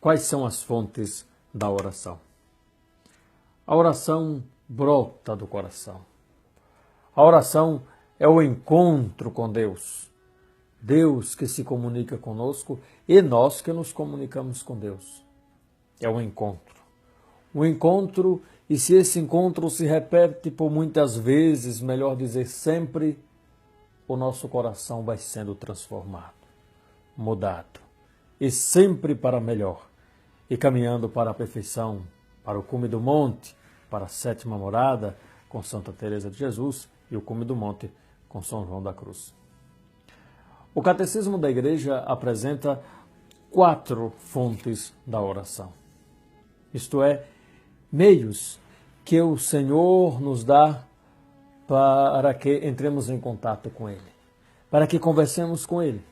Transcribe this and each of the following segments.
Quais são as fontes da oração? A oração brota do coração. A oração é o encontro com Deus. Deus que se comunica conosco e nós que nos comunicamos com Deus. É um encontro. Um encontro, e se esse encontro se repete por muitas vezes, melhor dizer sempre, o nosso coração vai sendo transformado, mudado, e sempre para melhor, e caminhando para a perfeição, para o cume do monte, para a sétima morada, com Santa Teresa de Jesus, e o cume do monte, com São João da Cruz. O Catecismo da Igreja apresenta 4 fontes da oração. Isto é, meios que o Senhor nos dá para que entremos em contato com Ele, para que conversemos com Ele,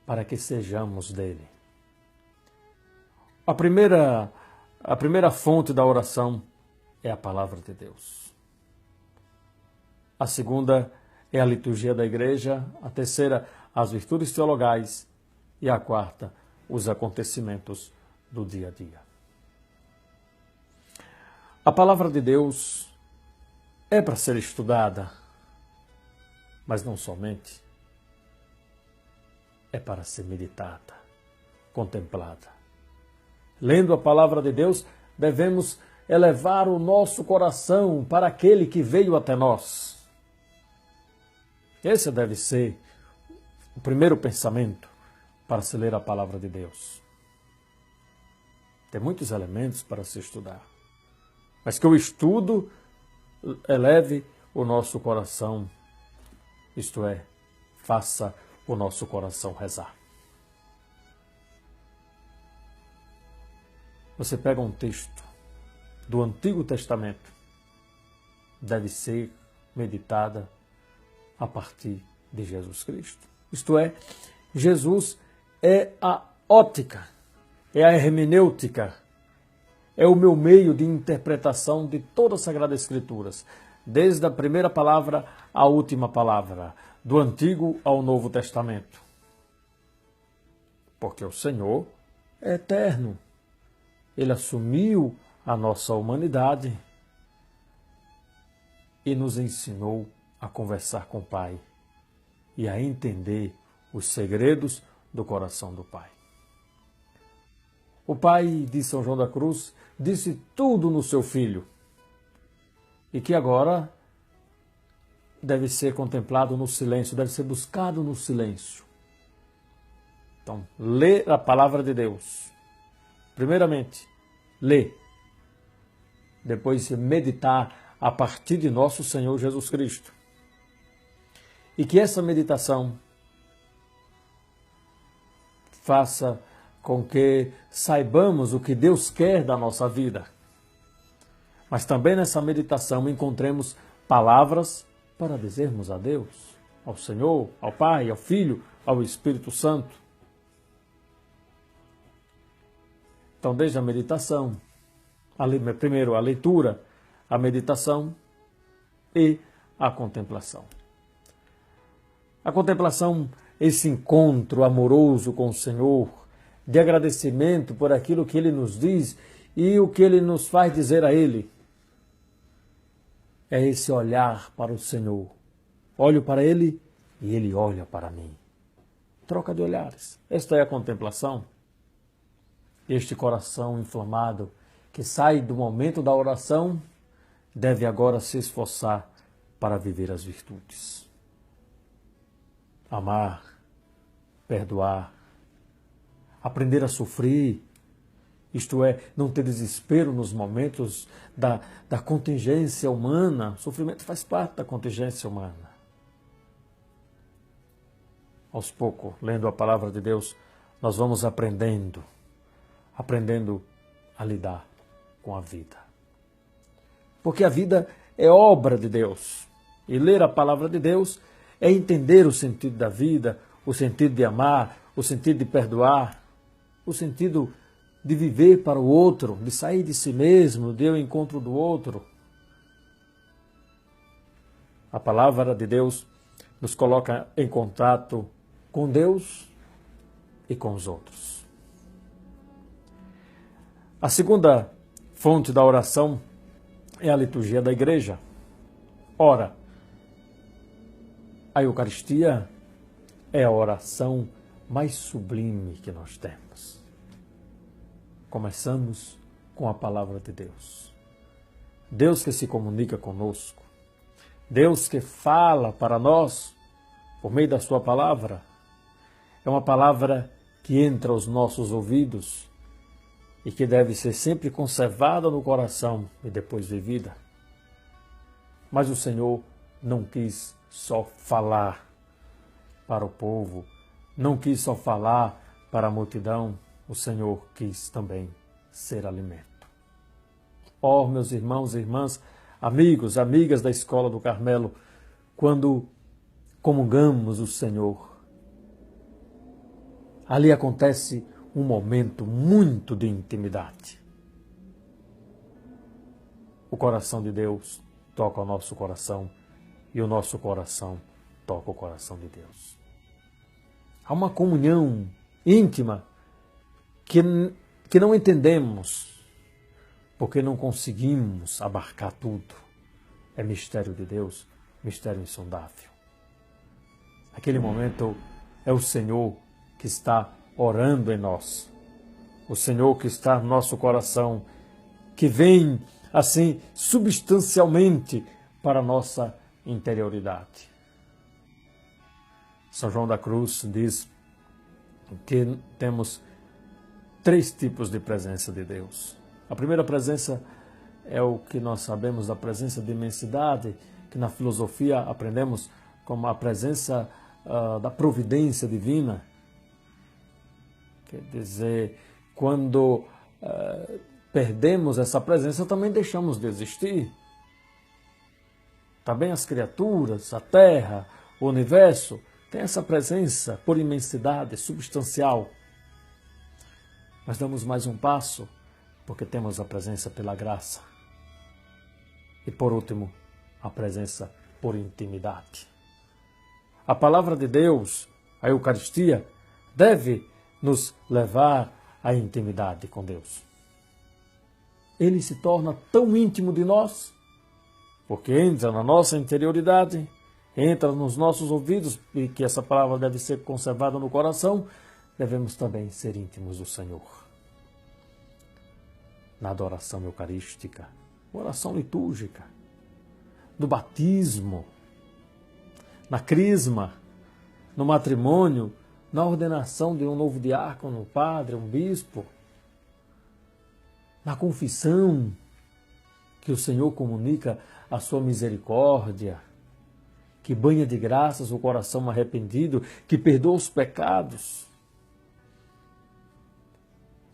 para que sejamos dele. A primeira fonte da oração é a palavra de Deus. A segunda é a liturgia da igreja, a terceira, as virtudes teologais e a quarta, os acontecimentos do dia a dia. A palavra de Deus é para ser estudada, mas não somente. É para ser meditada, contemplada. Lendo a palavra de Deus, devemos elevar o nosso coração para aquele que veio até nós. Esse deve ser o primeiro pensamento para se ler a palavra de Deus. Tem muitos elementos para se estudar, mas que o estudo eleve o nosso coração, isto é, faça o nosso coração rezar. Você pega um texto do Antigo Testamento, deve ser meditada a partir de Jesus Cristo. Isto é, Jesus é a ótica, é a hermenêutica, é o meu meio de interpretação de toda a Sagrada Escrituras, desde a primeira palavra à última palavra, do Antigo ao Novo Testamento. Porque o Senhor é eterno. Ele assumiu a nossa humanidade e nos ensinou a conversar com o Pai e a entender os segredos do coração do Pai. O Pai de São João da Cruz disse tudo no seu Filho e que agora deve ser contemplado no silêncio, deve ser buscado no silêncio. Então, ler a palavra de Deus. Primeiramente, ler. Depois, meditar a partir de nosso Senhor Jesus Cristo. E que essa meditação faça com que saibamos o que Deus quer da nossa vida. Mas também nessa meditação encontremos palavras para dizermos a Deus, ao Senhor, ao Pai, ao Filho, ao Espírito Santo. Então, desde a meditação, primeiro a leitura, a meditação e a contemplação. A contemplação, esse encontro amoroso com o Senhor, de agradecimento por aquilo que Ele nos diz e o que Ele nos faz dizer a Ele. É esse olhar para o Senhor. Olho para Ele e Ele olha para mim. Troca de olhares. Esta é a contemplação. Este coração inflamado que sai do momento da oração deve agora se esforçar para viver as virtudes. Amar, perdoar, aprender a sofrer, isto é, não ter desespero nos momentos da contingência humana. O sofrimento faz parte da contingência humana. Aos poucos, lendo a palavra de Deus, nós vamos aprendendo a lidar com a vida. Porque a vida é obra de Deus. E ler a palavra de Deus é entender o sentido da vida, o sentido de amar, o sentido de perdoar, o sentido de viver para o outro, de sair de si mesmo, de ir ao encontro do outro. A palavra de Deus nos coloca em contato com Deus e com os outros. A segunda fonte da oração é a liturgia da igreja. Ora, a Eucaristia é a oração mais sublime que nós temos. Começamos com a palavra de Deus. Deus que se comunica conosco. Deus que fala para nós por meio da sua palavra. É uma palavra que entra aos nossos ouvidos e que deve ser sempre conservada no coração e depois vivida. Mas o Senhor não quis só falar para o povo, não quis só falar para a multidão, o Senhor quis também ser alimento. Ó, meus irmãos e irmãs, amigos, amigas da Escola do Carmelo, quando comungamos o Senhor, ali acontece um momento muito de intimidade. O coração de Deus toca o nosso coração e o nosso coração toca o coração de Deus. Há uma comunhão íntima que não entendemos, porque não conseguimos abarcar tudo. É mistério de Deus, mistério insondável. Aquele momento é o Senhor que está orando em nós, o Senhor que está no nosso coração, que vem assim substancialmente para a nossa interioridade. São João da Cruz diz que temos 3 tipos de presença de Deus. A primeira presença é o que nós sabemos da presença de imensidade, que na filosofia aprendemos como a presença da providência divina. Quer dizer, quando perdemos essa presença, também deixamos de existir. Também as criaturas, a terra, o universo, têm essa presença por imensidade substancial. Mas damos mais um passo, porque temos a presença pela graça. E por último, a presença por intimidade. A palavra de Deus, a Eucaristia, deve nos levar à intimidade com Deus. Ele se torna tão íntimo de nós, porque entra na nossa interioridade, entra nos nossos ouvidos, e que essa palavra deve ser conservada no coração, devemos também ser íntimos do Senhor. Na adoração eucarística, oração litúrgica, no batismo, na crisma, no matrimônio, na ordenação de um novo diácono, um padre, um bispo, na confissão, que o Senhor comunica a sua misericórdia, que banha de graças o coração arrependido, que perdoa os pecados.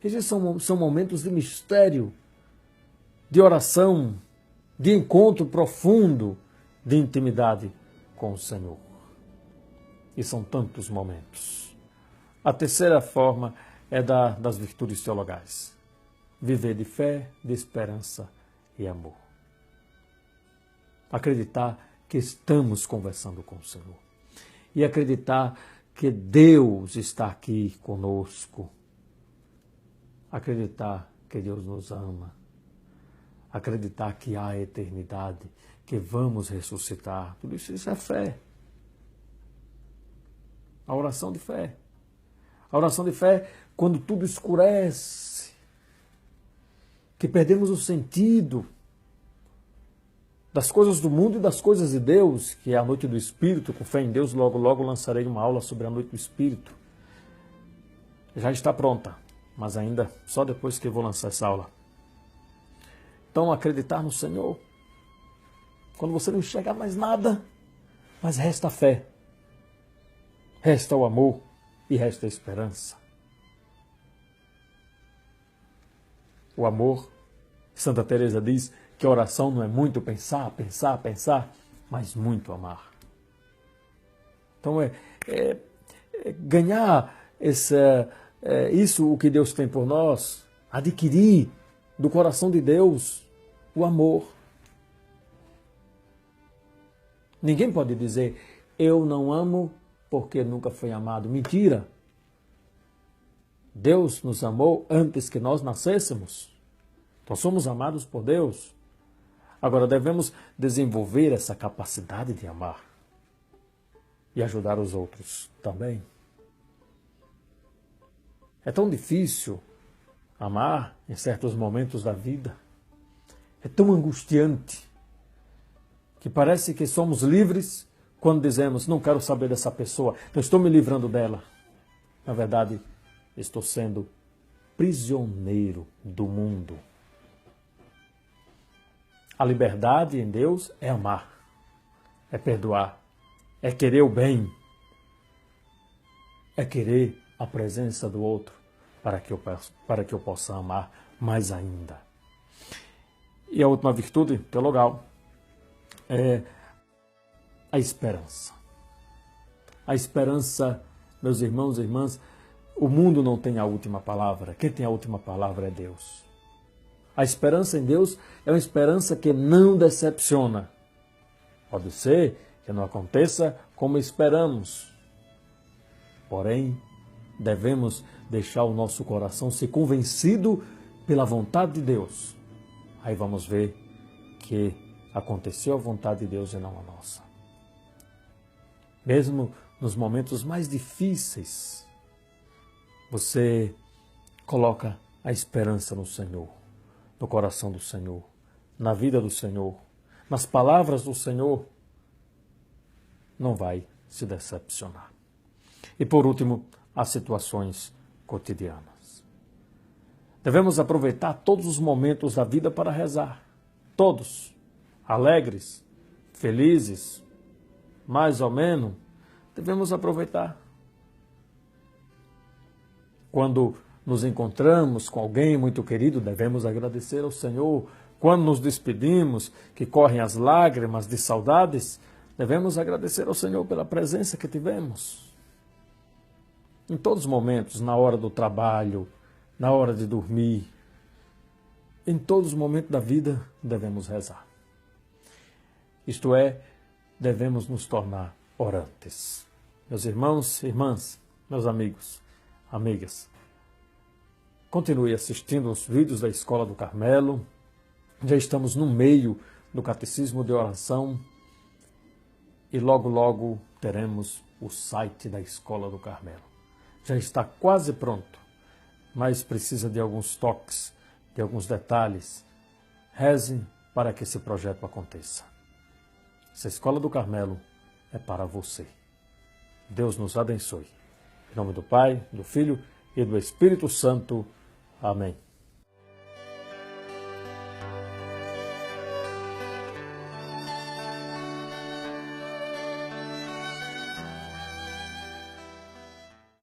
Esses são momentos de mistério, de oração, de encontro profundo, de intimidade com o Senhor. E são tantos momentos. A terceira forma é das virtudes teologais. Viver de fé, de esperança e amor. Acreditar que estamos conversando com o Senhor. E acreditar que Deus está aqui conosco. Acreditar que Deus nos ama. Acreditar que há eternidade, que vamos ressuscitar. Tudo isso é fé. A oração de fé. A oração de fé quando tudo escurece, que perdemos o sentido das coisas do mundo e das coisas de Deus, que é a noite do Espírito. Com fé em Deus, logo, logo lançarei uma aula sobre a noite do Espírito. Já está pronta, mas ainda só depois que eu vou lançar essa aula. Então, acreditar no Senhor, quando você não enxerga mais nada, mas resta a fé, resta o amor e resta a esperança. O amor, Santa Teresa diz que a oração não é muito pensar, pensar, pensar, mas muito amar. Então ganhar isso o que Deus tem por nós, adquirir do coração de Deus o amor. Ninguém pode dizer, eu não amo porque nunca foi amado. Mentira! Deus nos amou antes que nós nascêssemos. Nós somos amados por Deus. Agora devemos desenvolver essa capacidade de amar e ajudar os outros também. É tão difícil amar em certos momentos da vida. É tão angustiante que parece que somos livres quando dizemos, não quero saber dessa pessoa, eu estou me livrando dela. Na verdade, estou sendo prisioneiro do mundo. A liberdade em Deus é amar, é perdoar, é querer o bem, é querer a presença do outro para que eu possa amar mais ainda. E a última virtude teologal é a esperança. A esperança, meus irmãos e irmãs, o mundo não tem a última palavra. Quem tem a última palavra é Deus. A esperança em Deus é uma esperança que não decepciona. Pode ser que não aconteça como esperamos. Porém, devemos deixar o nosso coração ser convencido pela vontade de Deus. Aí vamos ver que aconteceu a vontade de Deus e não a nossa. Mesmo nos momentos mais difíceis, você coloca a esperança no Senhor, no coração do Senhor, na vida do Senhor, nas palavras do Senhor, não vai se decepcionar. E por último, as situações cotidianas. Devemos aproveitar todos os momentos da vida para rezar. Todos. Alegres, felizes, mais ou menos, devemos aproveitar. Quando nos encontramos com alguém muito querido, devemos agradecer ao Senhor. Quando nos despedimos, que correm as lágrimas de saudades, devemos agradecer ao Senhor pela presença que tivemos. Em todos os momentos, na hora do trabalho, na hora de dormir, em todos os momentos da vida, devemos rezar. Isto é, devemos nos tornar orantes. Meus irmãos e irmãs, meus amigos, amigas, continue assistindo os vídeos da Escola do Carmelo. Já estamos no meio do Catecismo de Oração e logo, logo teremos o site da Escola do Carmelo. Já está quase pronto, mas precisa de alguns toques, de alguns detalhes. Rezem para que esse projeto aconteça. Essa Escola do Carmelo é para você. Deus nos abençoe. Em nome do Pai, do Filho e do Espírito Santo. Amém.